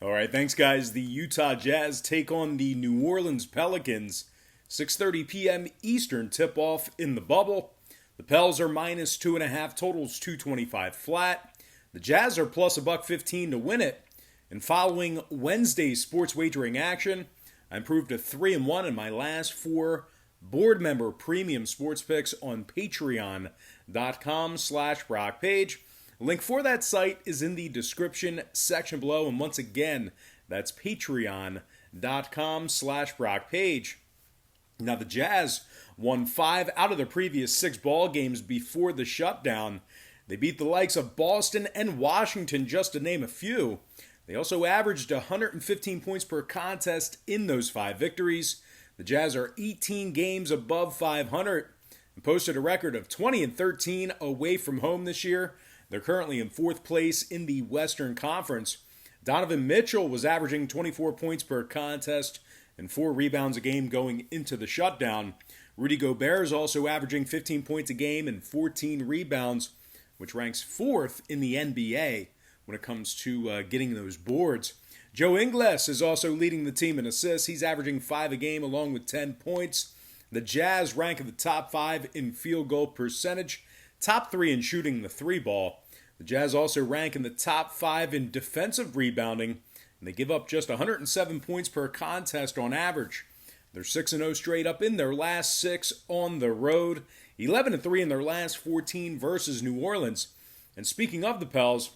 All right, thanks, guys. The Utah Jazz take on the New Orleans Pelicans. 6:30 p.m. Eastern tip-off in the bubble. The Pels are minus 2.5, totals 225 flat. The Jazz are plus $1.15 to win it. And following Wednesday's sports wagering action, I improved to 3-1 in my last four board member premium sports picks on patreon.com/BrockPage. Link for that site is in the description section below. And once again, that's patreon.com/BrockPage. Now, the Jazz won 5 out of their previous 6 ball games before the shutdown. They beat the likes of Boston and Washington, just to name a few. They also averaged 115 points per contest in those 5 victories. The Jazz are 18 games above 500 and posted a record of 20-13 away from home this year. They're currently in 4th place in the Western Conference. Donovan Mitchell was averaging 24 points per contest and 4 rebounds a game going into the shutdown. Rudy Gobert is also averaging 15 points a game and 14 rebounds, which ranks 4th in the NBA when it comes to getting those boards. Joe Ingles is also leading the team in assists. He's averaging 5 a game along with 10 points. The Jazz rank in the top 5 in field goal percentage, top 3 in shooting the 3-ball. The Jazz also rank in the top 5 in defensive rebounding, and they give up just 107 points per contest on average. They're 6-0 straight up in their last 6 on the road, 11-3 in their last 14 versus New Orleans. And speaking of the Pels,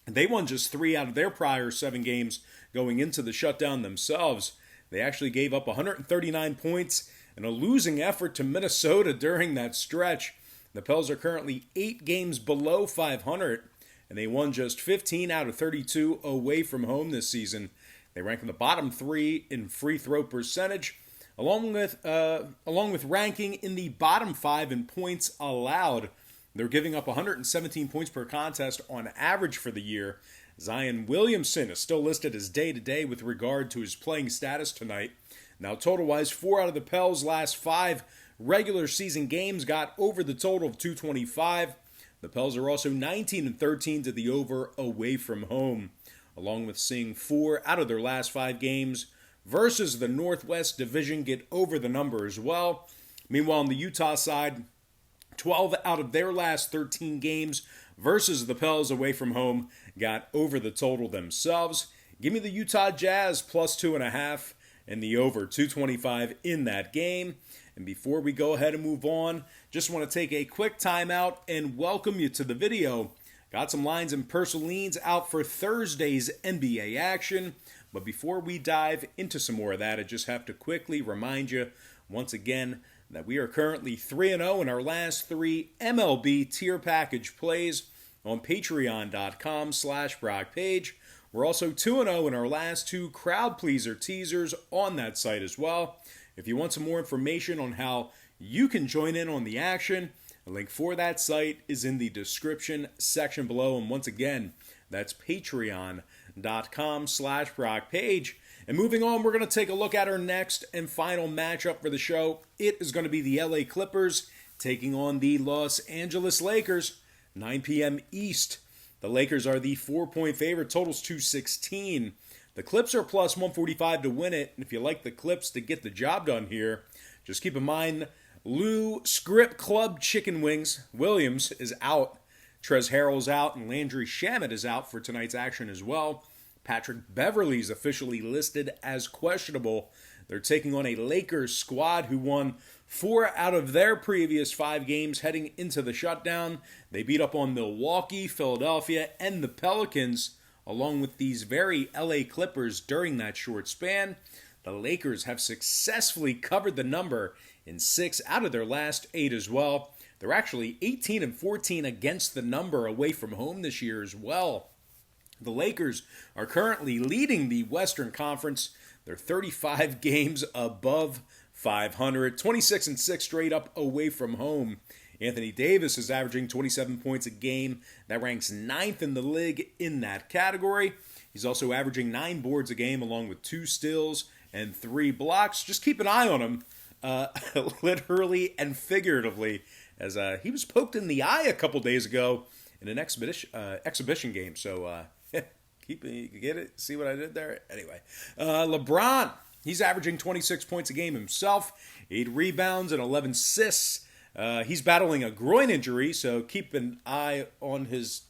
they won just 3 out of their prior 7 games going into the shutdown themselves. They actually gave up 139 points in a losing effort to Minnesota during that stretch. The Pels are currently 8 games below 500, and they won just 15 out of 32 away from home this season. They rank in the bottom 3 in free throw percentage, along with ranking in the bottom 5 in points allowed. They're giving up 117 points per contest on average for the year. Zion Williamson is still listed as day-to-day with regard to his playing status tonight. Now, total-wise, 4 out of the Pels' last 5 regular season games got over the total of 225. The Pels are also 19-13 to the over away from home, along with seeing 4 out of their last 5 games versus the Northwest Division get over the number as well. Meanwhile, on the Utah side, 12 out of their last 13 games versus the Pels away from home got over the total themselves. Give me the Utah Jazz plus 2.5 and the over 225 in that game. And before we go ahead and move on, just want to take a quick timeout and welcome you to the video. Got some lines and personal leans out for Thursday's NBA action. But before we dive into some more of that, I just have to quickly remind you once again that we are currently 3-0 in our last 3 MLB tier package plays on patreon.com/BrockPage. We're also 2-0 in our last 2 crowd pleaser teasers on that site as well. If you want some more information on how you can join in on the action, a link for that site is in the description section below. And once again, that's patreon.com/BrockPage. And moving on, we're going to take a look at our next and final matchup for the show. It is going to be the LA Clippers taking on the Los Angeles Lakers, 9 p.m. East. The Lakers are the 4-point favorite, totals 216. The Clips are plus 145 to win it, and if you like the Clips to get the job done here, just keep in mind Lou Script Club Chicken Wings Williams is out. Trez Harrell's out, and Landry Shamet is out for tonight's action as well. Patrick Beverley is officially listed as questionable. They're taking on a Lakers squad who won 4 out of their previous 5 games heading into the shutdown. They beat up on Milwaukee, Philadelphia, and the Pelicans, along with these very LA Clippers during that short span. The Lakers have successfully covered the number in 6 out of their last 8 as well. They're actually 18-14 against the number away from home this year as well. The Lakers are currently leading the Western Conference. They're 35 games above 500, 26-6 straight up away from home. Anthony Davis is averaging 27 points a game. That ranks 9th in the league in that category. He's also averaging 9 boards a game along with 2 steals and 3 blocks. Just keep an eye on him, literally and figuratively, as he was poked in the eye a couple days ago in an exhibition game. So You get it? See what I did there? Anyway, LeBron, he's averaging 26 points a game himself, 8 rebounds and 11 assists. He's battling a groin injury, so keep an eye on his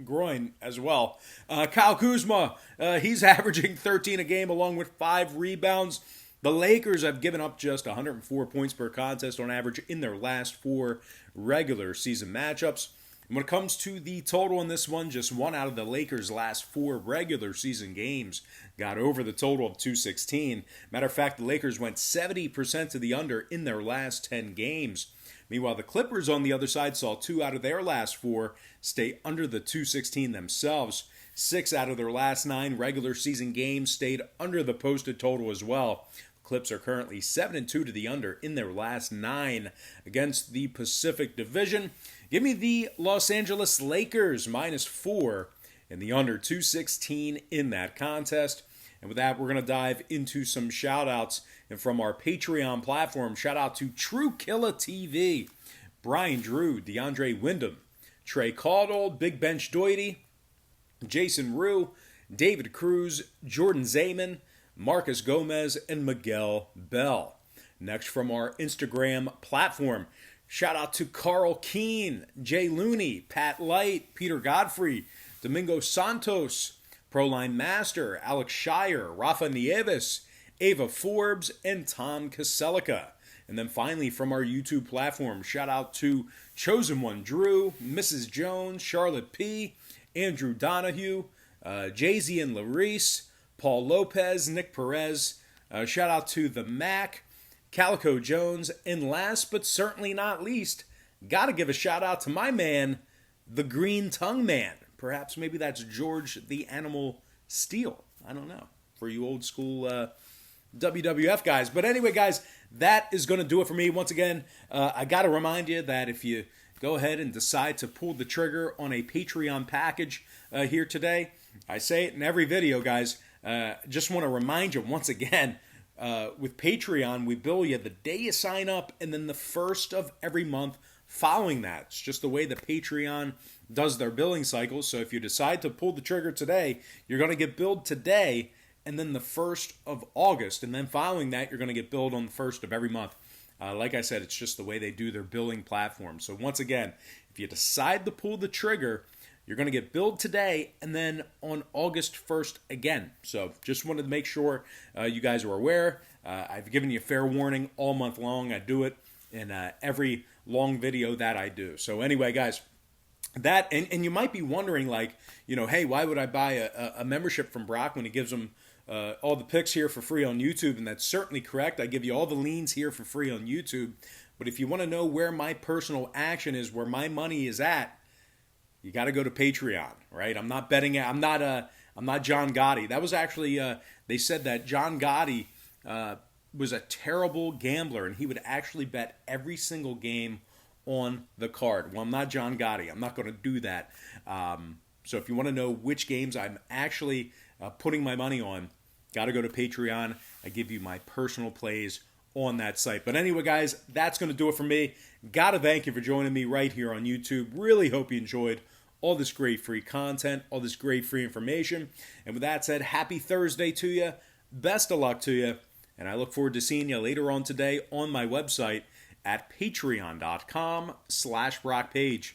groin as well. Kyle Kuzma, he's averaging 13 a game along with 5 rebounds. The Lakers have given up just 104 points per contest on average in their last 4 regular season matchups. And when it comes to the total in this one, just 1 out of the Lakers' last 4 regular season games got over the total of 216. Matter of fact, the Lakers went 70% to the under in their last 10 games. Meanwhile, the Clippers on the other side saw 2 out of their last 4 stay under the 216 themselves. 6 out of their last 9 regular season games stayed under the posted total as well. Clips are currently 7-2 to the under in their last 9 against the Pacific Division. Give me the Los Angeles Lakers -4 and the under 216 in that contest. And with that, we're going to dive into some shout-outs. And from our Patreon platform, shout out to True Killer TV, Brian Drew, DeAndre Wyndham, Trey Caudle, Big Bench Doity, Jason Rue, David Cruz, Jordan Zayman, Marcus Gomez, and Miguel Bell. Next from our Instagram platform, shout out to Carl Keene, Jay Looney, Pat Light, Peter Godfrey, Domingo Santos, Proline Master, Alex Shire, Rafa Nieves, Ava Forbes, and Tom Kaselica. And then finally from our YouTube platform, shout out to Chosen One Drew, Mrs. Jones, Charlotte P., Andrew Donahue, Jay-Z and Larice, Paul Lopez, Nick Perez. Shout out to the Mac, Calico Jones, and last but certainly not least, gotta give a shout out to my man, the Green Tongue Man. Perhaps maybe that's George the Animal Steel. I don't know. For you old school WWF guys. But anyway, guys, that is going to do it for me. Once again, I got to remind you that if you go ahead and decide to pull the trigger on a Patreon package here today, I say it in every video, guys. Just want to remind you once again, with Patreon, we bill you the day you sign up and then the first of every month following that. It's just the way the Patreon does their billing cycle. So if you decide to pull the trigger today, you're going to get billed today and then the 1st of August. And then following that, you're going to get billed on the 1st of every month. Like I said, it's just the way they do their billing platform. So once again, if you decide to pull the trigger, you're going to get billed today and then on August 1st again. So just wanted to make sure you guys are aware. I've given you a fair warning all month long. I do it in every long video that I do. So anyway, guys, that, and you might be wondering, like, you know, hey, why would I buy a membership from Brock when he gives them all the picks here for free on YouTube? And that's certainly correct. I give you all the leans here for free on YouTube. But if you want to know where my personal action is, where my money is at, you got to go to Patreon, right? I'm not betting. I'm not John Gotti. That was actually they said that John Gotti was a terrible gambler and he would actually bet every single game on the card. Well, I'm not John Gotti. I'm not going to do that. So if you want to know which games I'm actually putting my money on, got to go to Patreon. I give you my personal plays on that site. But anyway, guys, that's going to do it for me. Got to thank you for joining me right here on YouTube. Really hope you enjoyed all this great free content, all this great free information. And with that said, happy Thursday to you. Best of luck to you. And I look forward to seeing you later on today on my website at patreon.com/BrockPage.